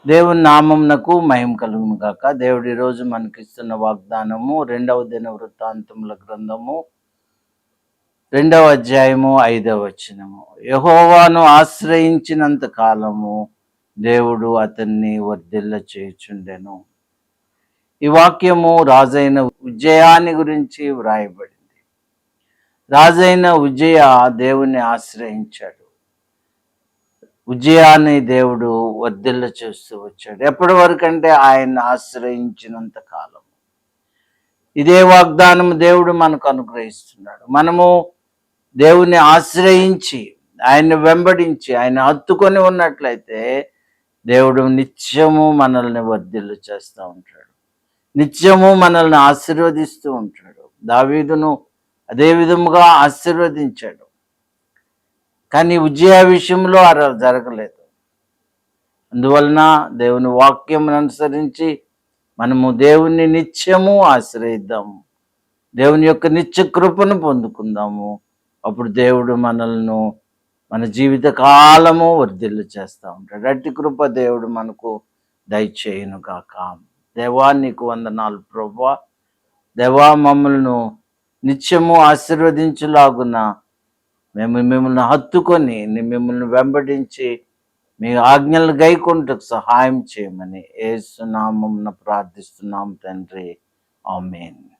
దేవుని నామమునకు మహిమ కలుగును గాక. దేవుడు ఈరోజు మనకిస్తున్న వాగ్దానము 2వ దినవృత్తాంతముల గ్రంథము 2వ అధ్యాయము 5వ వచనము. యెహోవాను ఆశ్రయించినంత కాలము దేవుడు అతన్ని వర్ధిల్ల చేయుచుండెను. ఈ వాక్యము రాజైన ఉజ్జయాని గురించి వ్రాయబడింది. రాజైన ఉజ్జయ దేవుని ఆశ్రయించాడు. ఉజ్జయాన్ని దేవుడు వర్ధిల్ల చేస్తూ వచ్చాడు. ఎప్పటి వరకంటే ఆయన ఆశ్రయించినంత కాలం. ఇదే వాగ్దానం దేవుడు మనకు అనుగ్రహిస్తున్నాడు. మనము దేవుని ఆశ్రయించి ఆయన్ని వెంబడించి ఆయన హత్తుకొని ఉన్నట్లయితే దేవుడు నిత్యము మనల్ని వర్ధిల్ల చేస్తూ ఉంటాడు. నిత్యము మనల్ని ఆశీర్వదిస్తూ ఉంటాడు. దావీదును అదే విధముగా ఆశీర్వదించాడు. కానీ ఉజ్జయ విషయంలో అలా జరగలేదు. అందువలన దేవుని వాక్యం అనుసరించి మనము దేవుని నిత్యము ఆశ్రయిద్దాము. దేవుని యొక్క నిత్య కృపను పొందుకుందాము. అప్పుడు దేవుడు మనల్ని మన జీవిత కాలము వర్ధిల్లు చేస్తూ ఉంటాడు. అట్టి కృప దేవుడు మనకు దయచేయును గాక. దేవా నీకు వందనాలు ప్రభువా. దేవా మమ్మల్ని నిత్యము ఆశీర్వదించులాగున మేము మిమ్మల్ని హత్తుకొని మిమ్మల్ని వెంబడించి మీ ఆజ్ఞలు గైకొనుటకు సహాయం చేయమని యేసు నామమున ప్రార్థిస్తున్నాం తండ్రి. ఆమేన్.